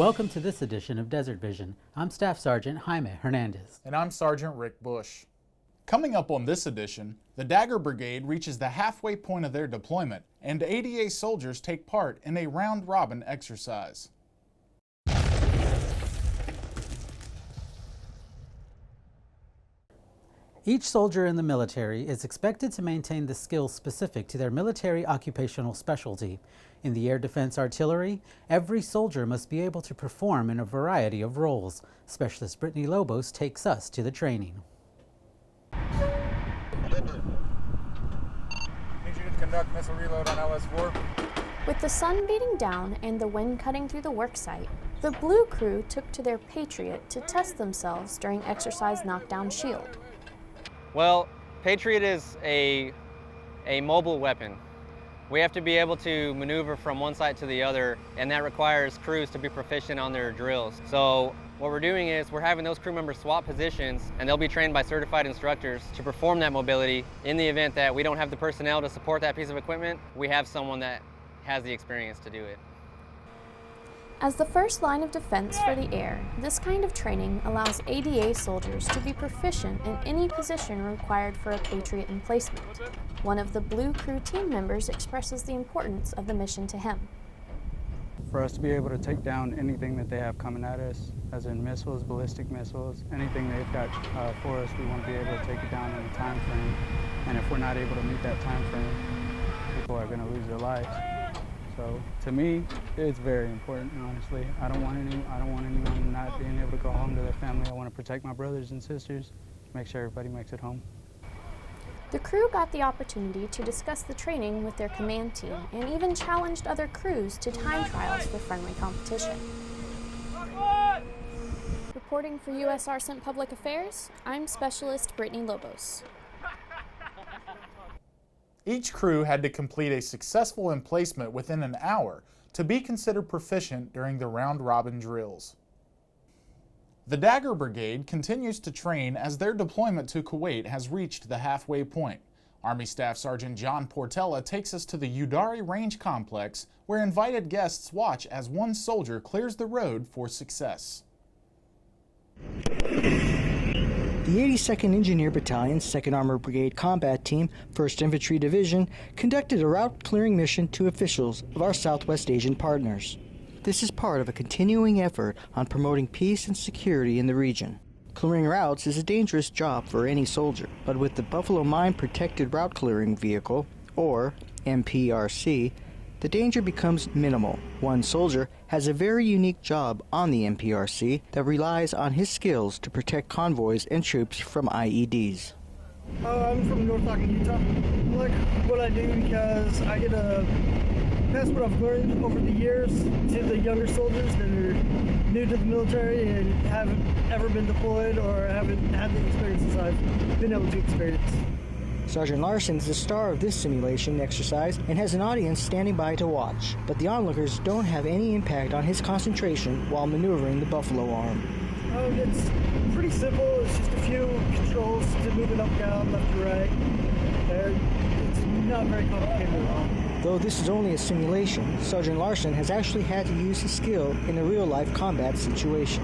Welcome to this edition of Desert Vision. I'm Staff Sergeant Xaime Hernandez. And I'm Sergeant Rick Bush. Coming up on this edition, the Dagger Brigade reaches the halfway point of their deployment, and ADA soldiers take part in a round-robin exercise. Each soldier in the military is expected to maintain the skills specific to their military occupational specialty. In the Air Defense Artillery, every soldier must be able to perform in a variety of roles. Specialist Brittany Lobos takes us to the training. Need you to conduct missile reload on LS-4. With the sun beating down and the wind cutting through the worksite, the Blue crew took to their Patriot to test themselves during exercise Knockdown Shield. Well, Patriot is a mobile weapon. We have to be able to maneuver from one side to the other, and that requires crews to be proficient on their drills. So what we're doing is we're having those crew members swap positions, and they'll be trained by certified instructors to perform that mobility. In the event that we don't have the personnel to support that piece of equipment, we have someone that has the experience to do it. As the first line of defense for the air, this kind of training allows ADA soldiers to be proficient in any position required for a Patriot emplacement. One of the Blue crew team members expresses the importance of the mission to him. For us to be able to take down anything that they have coming at us, as in missiles, ballistic missiles, anything they've got for us, we want to be able to take it down in a time frame. And if we're not able to meet that time frame, people are going to lose their lives. So to me, it's very important, honestly. I don't want anyone not being able to go home to their family. I want to protect my brothers and sisters, make sure everybody makes it home. The crew got the opportunity to discuss the training with their command team and even challenged other crews to time trials for friendly competition. Reporting for USR Cent Public Affairs, I'm Specialist Brittany Lobos. Each crew had to complete a successful emplacement within an hour to be considered proficient during the round-robin drills. The Dagger Brigade continues to train as their deployment to Kuwait has reached the halfway point. Army Staff Sergeant John Portella takes us to the Udari Range Complex, where invited guests watch as one soldier clears the road for success. The 82nd Engineer Battalion, 2nd Armored Brigade Combat Team, 1st Infantry Division, conducted a route-clearing mission to officials of our Southwest Asian partners. This is part of a continuing effort on promoting peace and security in the region. Clearing routes is a dangerous job for any soldier, but with the Buffalo Mine Protected Route Clearing Vehicle, or MPRC, the danger becomes minimal. One soldier has a very unique job on the MPRC that relies on his skills to protect convoys and troops from IEDs. I'm from North Lockett, Utah. I like what I do because I get to pass what I've learned over the years to the younger soldiers that are new to the military and haven't ever been deployed or haven't had the experiences I've been able to experience. Sergeant Larson is the star of this simulation exercise and has an audience standing by to watch, but the onlookers don't have any impact on his concentration while maneuvering the Buffalo Arm. It's pretty simple. It's just a few controls to move it up, down, left to right. It's not very complicated at all. Though this is only a simulation, Sergeant Larson has actually had to use his skill in a real-life combat situation.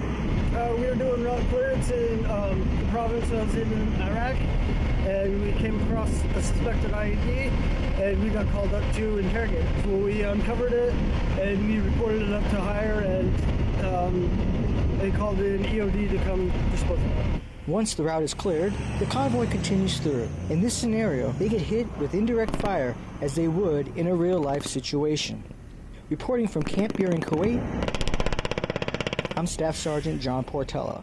We were doing route clearance in the province I was in Iraq, and we came across a suspected IED, and we got called up to interrogate it. So we uncovered it, and we reported it up to higher, and they called in EOD to come dispose of it. Once the route is cleared, the convoy continues through. In this scenario, they get hit with indirect fire as they would in a real-life situation. Reporting from Camp Buehring, Kuwait, I'm Staff Sergeant John Portella.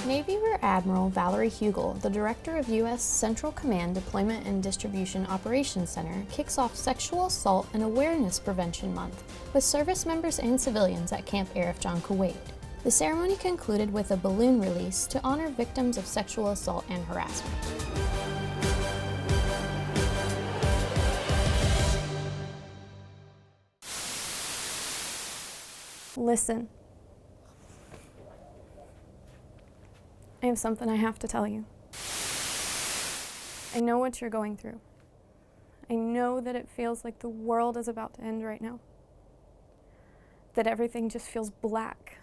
Navy Rear Admiral Valerie Hugel, the director of U.S. Central Command Deployment and Distribution Operations Center, kicks off Sexual Assault and Awareness Prevention Month with service members and civilians at Camp Arif Jan, Kuwait. The ceremony concluded with a balloon release to honor victims of sexual assault and harassment. Listen. I have something I have to tell you. I know what you're going through. I know that it feels like the world is about to end right now. That everything just feels black,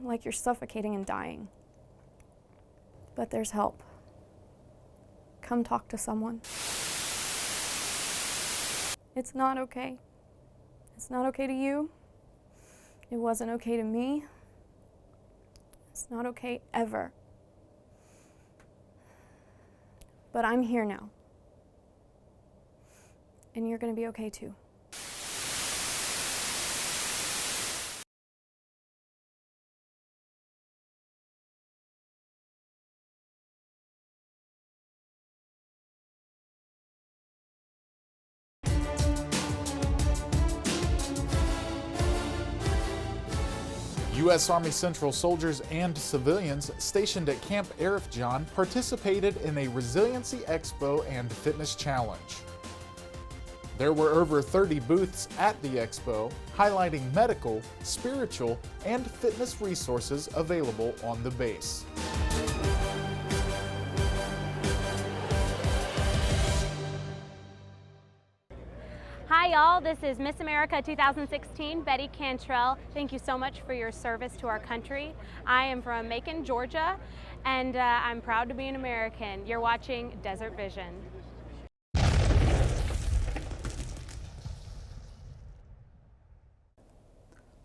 like you're suffocating and dying. But there's help. Come talk to someone. It's not okay. It's not okay to you. It wasn't okay to me. It's not okay ever. But I'm here now. And you're going to be okay too. U.S. Army Central soldiers and civilians stationed at Camp Arifjan participated in a Resiliency Expo and Fitness Challenge. There were over 30 booths at the expo, highlighting medical, spiritual, and fitness resources available on the base. Hi y'all, this is Miss America 2016, Betty Cantrell. Thank you so much for your service to our country. I am from Macon, Georgia, and I'm proud to be an American. You're watching Desert Vision.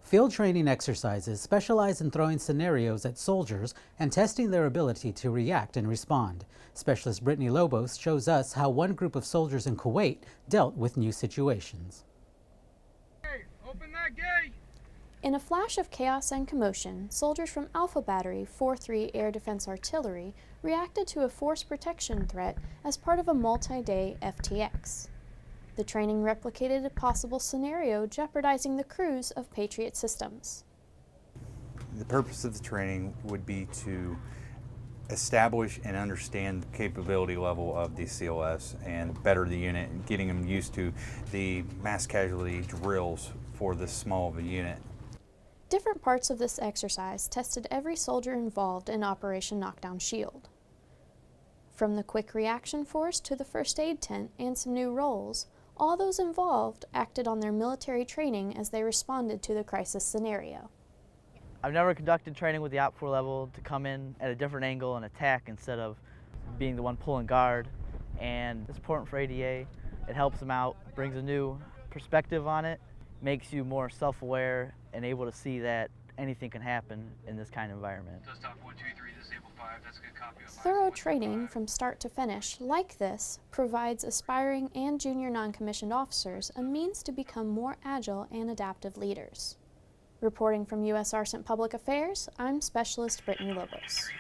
Field training exercises specialize in throwing scenarios at soldiers and testing their ability to react and respond. Specialist Brittany Lobos shows us how one group of soldiers in Kuwait dealt with new situations. Hey, open that gate! In a flash of chaos and commotion, soldiers from Alpha Battery 4-3 Air Defense Artillery reacted to a force protection threat as part of a multi-day FTX. The training replicated a possible scenario jeopardizing the crews of Patriot systems. The purpose of the training would be to establish and understand the capability level of the CLS and better the unit, and getting them used to the mass casualty drills for this small of a unit. Different parts of this exercise tested every soldier involved in Operation Knockdown Shield. From the quick reaction force to the first aid tent and some new roles, all those involved acted on their military training as they responded to the crisis scenario. I've never conducted training with the Op 4 level to come in at a different angle and attack instead of being the one pulling guard. And it's important for ADA. It helps them out, brings a new perspective on it, makes you more self-aware and able to see that anything can happen in this kind of environment. Thorough training from start to finish like this provides aspiring and junior non-commissioned officers a means to become more agile and adaptive leaders. Reporting from U.S. Arcent Public Affairs, I'm Specialist Brittany Lobos.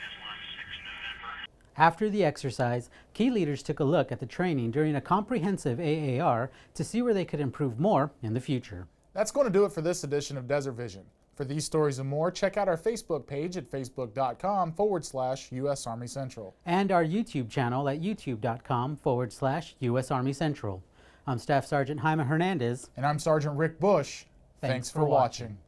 After the exercise, key leaders took a look at the training during a comprehensive AAR to see where they could improve more in the future. That's going to do it for this edition of Desert Vision. For these stories and more, check out our Facebook page at facebook.com/US Army Central. And our YouTube channel at youtube.com/US Army Central. I'm Staff Sergeant Xaime Hernandez. And I'm Sergeant Rick Bush. Thanks for watching.